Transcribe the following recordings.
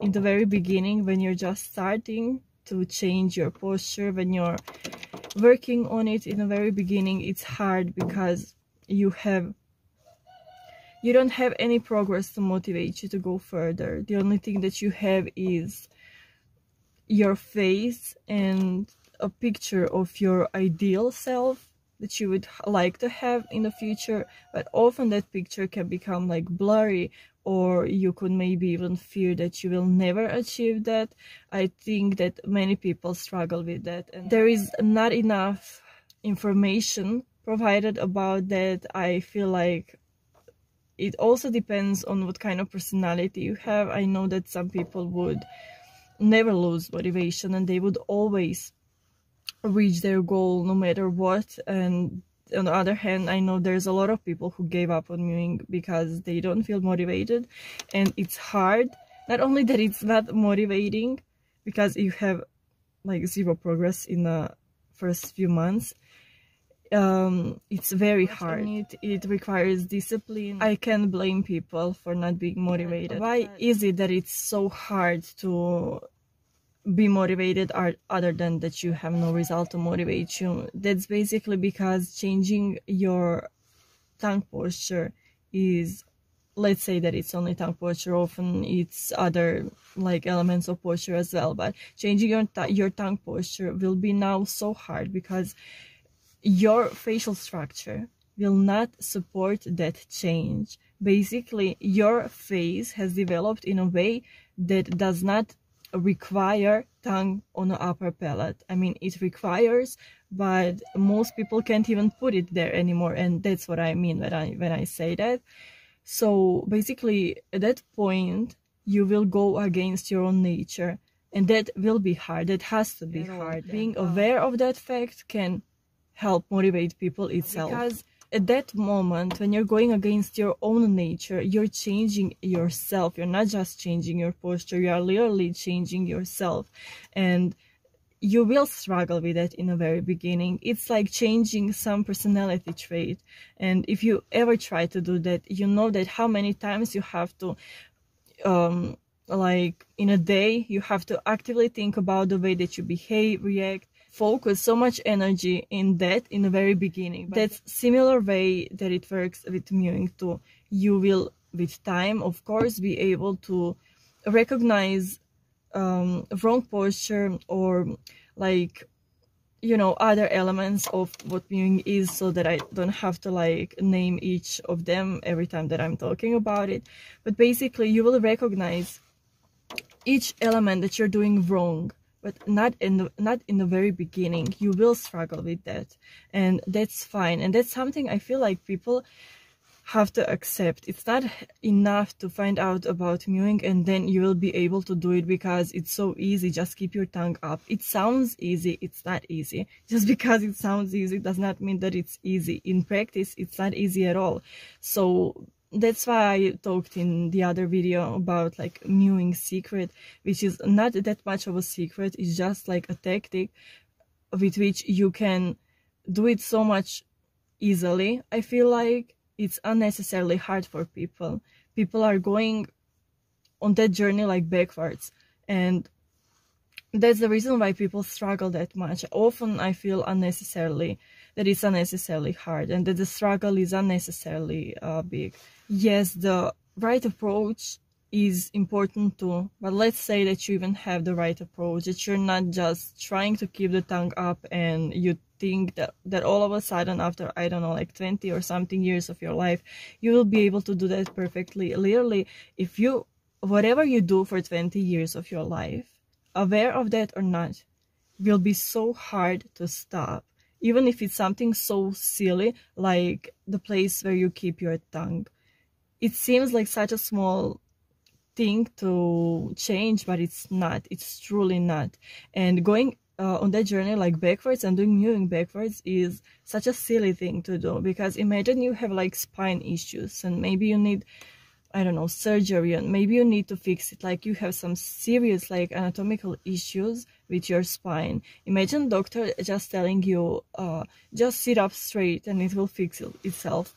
in the very beginning, when you're just starting to change your posture, when you're working on it in the very beginning, it's hard because you don't have any progress to motivate you to go further. The only thing that you have is your face and a picture of your ideal self that you would like to have in the future, but often that picture can become like blurry, or you could maybe even fear that you will never achieve that. I think that many people struggle with that, and there is not enough information provided about that. I feel like it also depends on what kind of personality you have. I know that some people would never lose motivation and they would always reach their goal no matter what, and on the other hand, I know there's a lot of people who gave up on mewing because they don't feel motivated, and it's hard. Not only that it's not motivating because you have like zero progress in the first few months, it's very hard. It requires discipline. I can't blame people for not being motivated. Why is it that it's so hard to be motivated, other than that you have no result to motivate you? That's basically because changing your tongue posture is, let's say that it's only tongue posture, often it's other like elements of posture as well, but changing your tongue posture will be now so hard because your facial structure will not support that change. Basically, your face has developed in a way that does not require tongue on the upper palate. I mean, it requires, but most people can't even put it there anymore, and that's what I mean when I say that. So basically, at that point, you will go against your own nature, and that will be hard. That has to be hard. Being aware of that fact can help motivate people itself, because at that moment when you're going against your own nature, you're changing yourself. You're not just changing your posture, you are literally changing yourself, and you will struggle with that in the very beginning. It's like changing some personality trait, and if you ever try to do that, you know that how many times you have to like in a day, you have to actively think about the way that you behave, react, focus so much energy in that in the very beginning. But that's similar way that it works with mewing too. You will, with time, of course, be able to recognize wrong posture, or like, you know, other elements of what mewing is, so that I don't have to like name each of them every time that I'm talking about it. But basically, you will recognize each element that you're doing wrong, but not in the very beginning. You will struggle with that, and that's fine, and that's something I feel like people have to accept. It's not enough to find out about mewing and then you will be able to do it because it's so easy. Just keep your tongue up. It sounds easy. It's not easy. Just because it sounds easy does not mean that it's easy. In practice, it's not easy at all. So that's why I talked in the other video about like mewing secret, which is not that much of a secret. It's just like a tactic with which you can do it so much easily. I feel like it's unnecessarily hard for people. People are going on that journey like backwards, and that's the reason why people struggle that much. Often I feel that it's unnecessarily hard, and that the struggle is unnecessarily big. Yes, the right approach is important too, but let's say that you even have the right approach, that you're not just trying to keep the tongue up and you think that all of a sudden after, I don't know, like 20 or something years of your life, you will be able to do that perfectly. Literally, if you, whatever you do for 20 years of your life, aware of that or not, will be so hard to stop. Even if it's something so silly like the place where you keep your tongue. It seems like such a small thing to change, but it's not. It's truly not. And going on that journey like backwards and doing mewing backwards is such a silly thing to do, because imagine you have like spine issues and maybe you need, I don't know, surgery, and maybe you need to fix it, like you have some serious like anatomical issues with your spine. Imagine doctor just telling you just sit up straight and it will fix itself.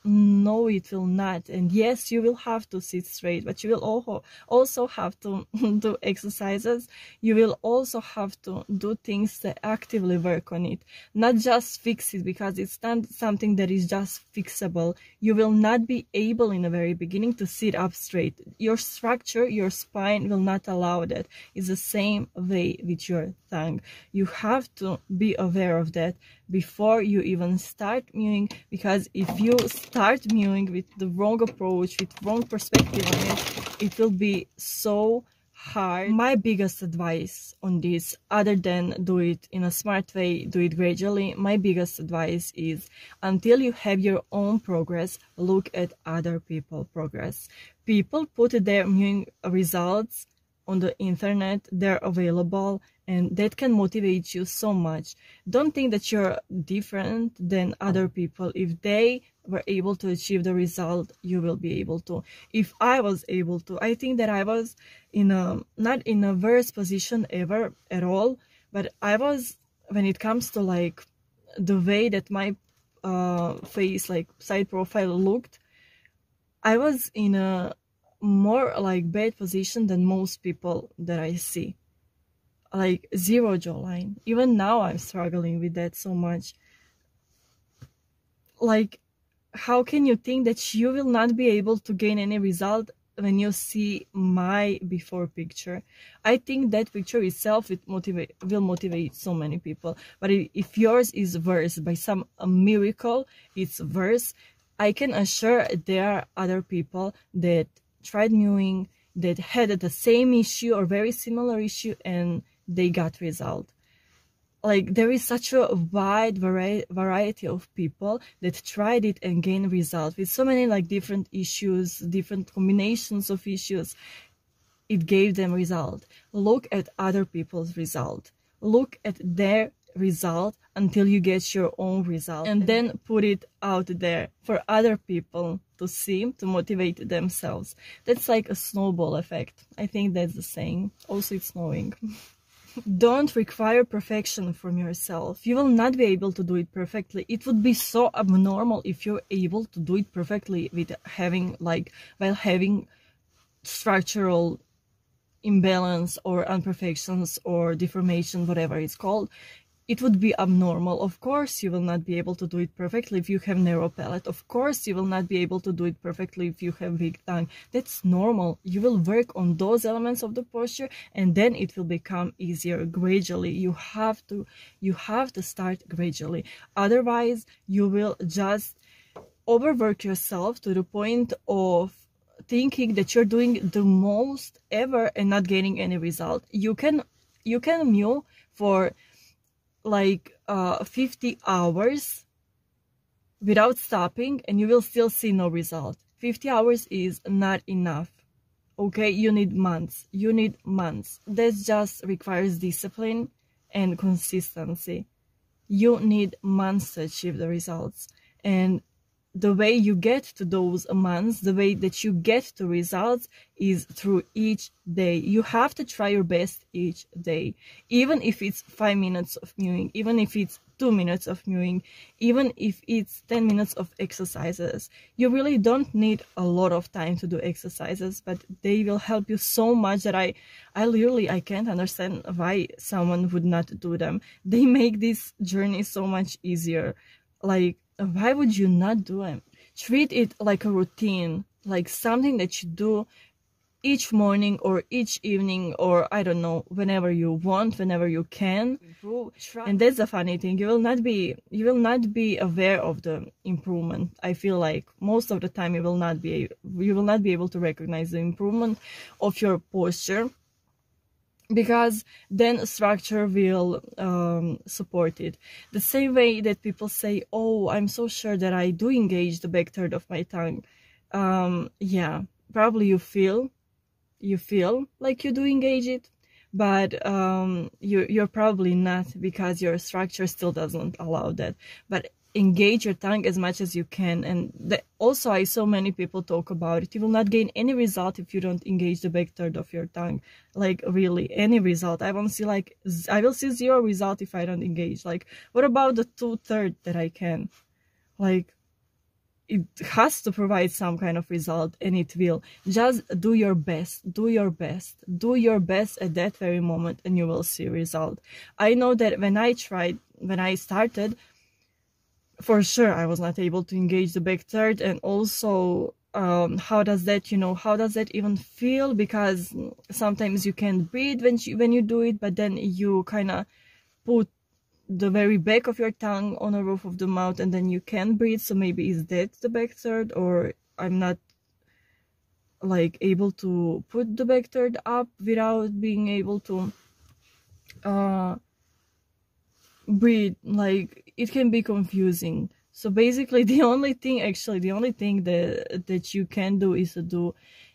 No, it will not. And yes, you will have to sit straight, but you will also have to do exercises. You will also have to do things that actively work on it, not just fix it, because it's not something that is just fixable. You will not be able in the very beginning to sit up straight. Your structure, your spine will not allow that. It's the same way with your tongue. You have to be aware of that before you even start mewing, because if you start mewing with the wrong approach, with wrong perspective on it, it will be so hard. My biggest advice on this, other than do it in a smart way, do it gradually, my biggest advice is, until you have your own progress, look at other people's progress. People put their mewing results on the internet, they're available, and that can motivate you so much. Don't think that you're different than other people. If they were able to achieve the result, you will be able to. If I was able to, I think that I was not in a worst position ever at all, but I was, when it comes to like the way that my face, like side profile looked, I was in a more like bad position than most people that I see. Like zero jawline. Even now I'm struggling with that so much. Like, how can you think that you will not be able to gain any result when you see my before picture? I think that picture itself will motivate so many people. But if yours is worse by some miracle, it's worse, I can assure there are other people that tried mewing, that had the same issue or very similar issue, and they got result. Like, there is such a wide variety of people that tried it and gained results with so many like different issues, different combinations of issues. It gave them result. Look at other people's result. Look at their result until you get your own result, and then put it out there for other people to see, to motivate themselves. That's like a snowball effect. I think that's the saying. Also, it's snowing. Don't require perfection from yourself. You will not be able to do it perfectly. It would be so abnormal if you're able to do it perfectly with having while having structural imbalance or imperfections or deformation, whatever it's called. It would be abnormal. Of course, you will not be able to do it perfectly if you have narrow palate. Of course, you will not be able to do it perfectly if you have weak tongue. That's normal. You will work on those elements of the posture, and then it will become easier gradually. You have to start gradually. Otherwise, you will just overwork yourself to the point of thinking that you're doing the most ever and not getting any result. You can mew for like 50 hours without stopping, and you will still see no result. 50 hours is not enough. Okay, you need months. That just requires discipline and consistency. You need months to achieve the results, and the way you get to those months, the way that you get to results, is through each day. You have to try your best each day, even if it's 5 minutes of mewing, even if it's 2 minutes of mewing, even if it's 10 minutes of exercises. You really don't need a lot of time to do exercises, but they will help you so much that I can't understand why someone would not do them. They make this journey so much easier. Like, why would you not do it? Treat it like a routine, like something that you do each morning or each evening, or I don't know, whenever you want, whenever you can. And that's the funny thing. You will not be aware of the improvement. I feel like most of the time you will not be able to recognize the improvement of your posture, because then structure will support it. The same way that people say, oh, I'm so sure that I do engage the back third of my tongue. Yeah, probably you feel like you do engage it, but you're probably not, because your structure still doesn't allow that. But engage your tongue as much as you can. And also, I saw many people talk about it. You will not gain any result if you don't engage the back third of your tongue. Like, really, any result. I will see zero result if I don't engage. Like, what about the 2/3 that I can? Like, it has to provide some kind of result, and it will. Just do your best, do your best, do your best at that very moment, and you will see result. I know that when I started, for sure I was not able to engage the back third, and also how does that, how does that even feel? Because sometimes you can't breathe when you do it, but then you kind of put the very back of your tongue on the roof of the mouth, and then you can breathe. So maybe is that the back third, or I'm not like able to put the back third up without being able to breathe. Like, it can be confusing. So basically the only thing that you can do is to do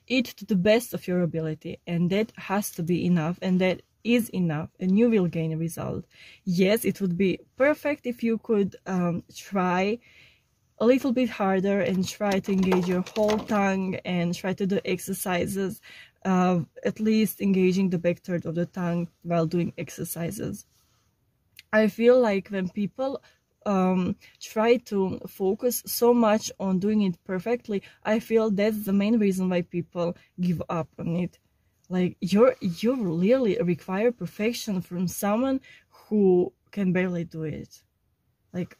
it to the best of your ability, and that has to be enough, and that is enough, and you will gain a result. Yes, it would be perfect if you could try a little bit harder and try to engage your whole tongue and try to do exercises, at least engaging the back third of the tongue while doing exercises. I feel like when people try to focus so much on doing it perfectly, I feel that's the main reason why people give up on it. Like, you really require perfection from someone who can barely do it. Like,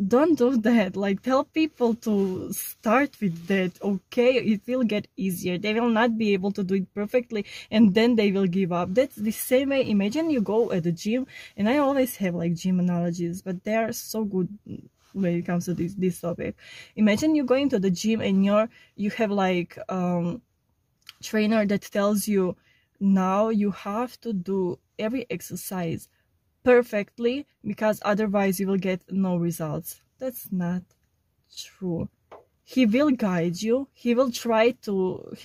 don't do that. Like, tell people to start with that. Okay, it will get easier. They will not be able to do it perfectly, and then they will give up. That's the same way. Imagine you go at the gym, and I always have like gym analogies, but they are so good when it comes to this topic. Imagine you going to the gym, and you have like trainer that tells you, now you have to do every exercise perfectly, because otherwise you will get no results. That's not true. He will guide you. He will try to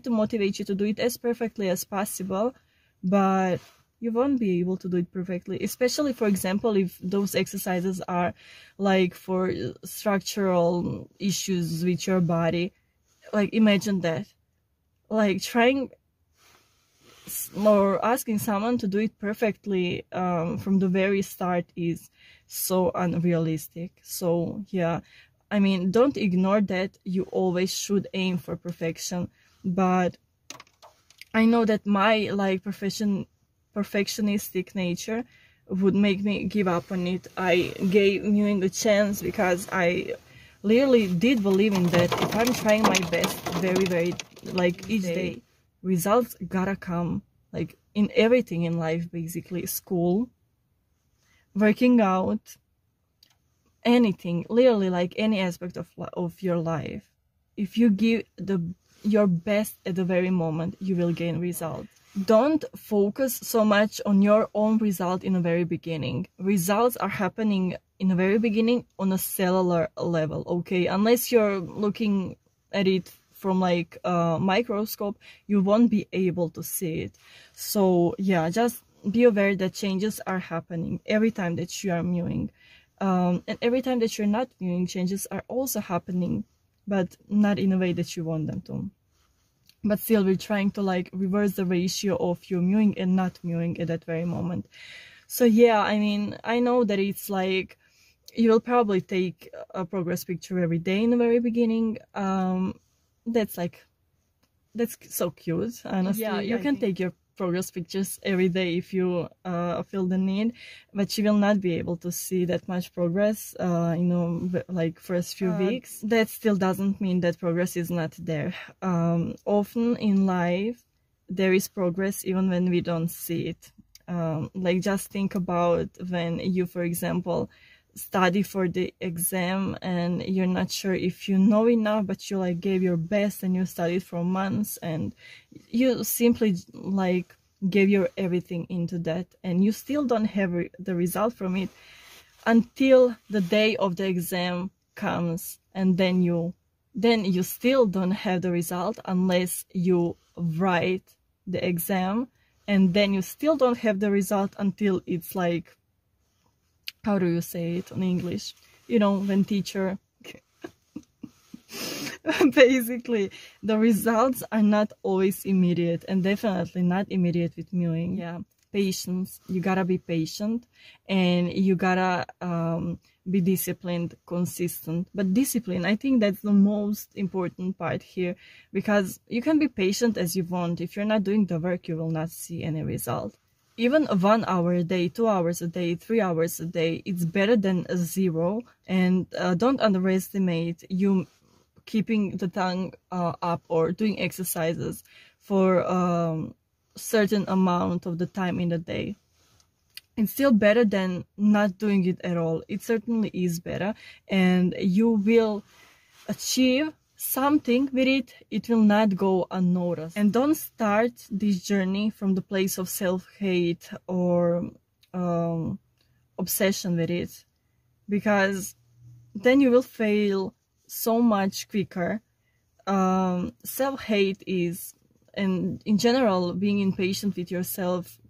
motivate you to do it as perfectly as possible, but you won't be able to do it perfectly, especially, for example, if those exercises are like for structural issues with your body. Like, imagine that. Like, trying or asking someone to do it perfectly from the very start is so unrealistic. So yeah, I mean, don't ignore that you always should aim for perfection, but I know that my like perfectionistic nature would make me give up on it. I gave Mewing a chance because I literally did believe in that. If I'm trying my best very like each day, results gotta come. Like, in everything in life, basically. School, working out, anything, literally, like any aspect of your life. If you give your best at the very moment, you will gain results. Don't focus so much on your own result in the very beginning. Results are happening in the very beginning on a cellular level, okay? Unless you're looking at it from like a microscope, you won't be able to see it. So yeah, just be aware that changes are happening every time that you are mewing. And every time that you're not mewing, changes are also happening, but not in a way that you want them to. But still, we're trying to like reverse the ratio of you mewing and not mewing at that very moment. So yeah, I mean, I know that it's like, you will probably take a progress picture every day in the very beginning. That's so cute, honestly. Yeah, you can take your progress pictures every day if you feel the need, but you will not be able to see that much progress, like first few weeks. That still doesn't mean that progress is not there. Often in life, there is progress even when we don't see it. Like, just think about when you, for example, study for the exam and you're not sure if you know enough, but you like gave your best and you studied for months and you simply like gave your everything into that, and you still don't have the result from it until the day of the exam comes, and then you still don't have the result unless you write the exam, and then you still don't have the result until it's like, how do you say it in English? You know, when teacher... Basically, the results are not always immediate, and definitely not immediate with mewing. Yeah, patience. You gotta be patient, and you gotta be disciplined, consistent. But discipline, I think that's the most important part here, because you can be patient as you want. If you're not doing the work, you will not see any result. Even 1 hour a day, 2 hours a day, 3 hours a day, it's better than a zero. And don't underestimate you keeping the tongue up or doing exercises for certain amount of the time in the day. It's still better than not doing it at all. It certainly is better, and you will achieve something with it. It will not go unnoticed. And don't start this journey from the place of self-hate or obsession with it, because then you will fail so much quicker. Self-hate is, and in general, being impatient with yourself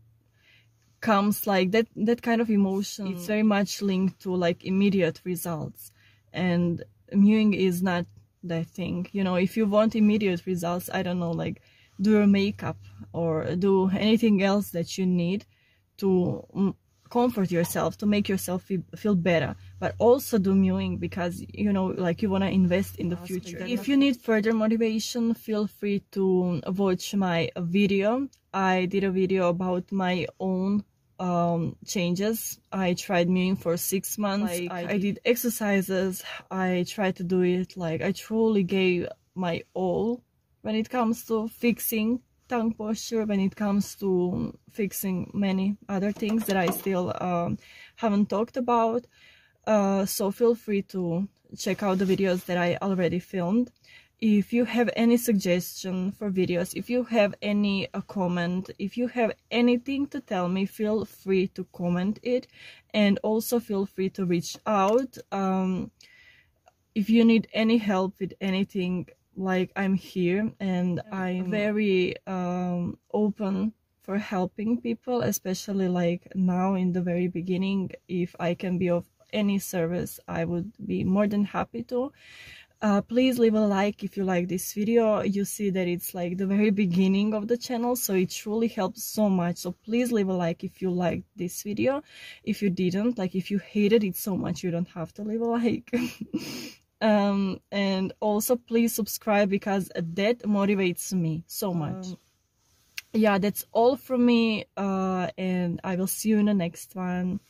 comes like that kind of emotion. It's very much linked to like immediate results, and mewing is not that thing. You know, if you want immediate results, I don't know, like do your makeup or do anything else that you need to comfort yourself, to make yourself feel better. But also do mewing, because you know, like you want to invest in the future. If you need further motivation, feel free to watch my video. I did a video about my own changes. I tried mewing for 6 months. I did exercises. I tried to do it, like I truly gave my all when it comes to fixing tongue posture, when it comes to fixing many other things that I still haven't talked about. So feel free to check out the videos that I already filmed. If you have any suggestion for videos, if you have any comment, if you have anything to tell me, feel free to comment it, and also feel free to reach out. If you need any help with anything, like I'm here, and I'm very open for helping people, especially like now in the very beginning. If I can be of any service, I would be more than happy to. Please leave a like if you like this video. You see that it's like the very beginning of the channel, so it truly helps so much. So please leave a like if you liked this video. If you didn't, like if you hated it so much, you don't have to leave a like. And also please subscribe, because that motivates me so much. Yeah, that's all from me, and I will see you in the next one.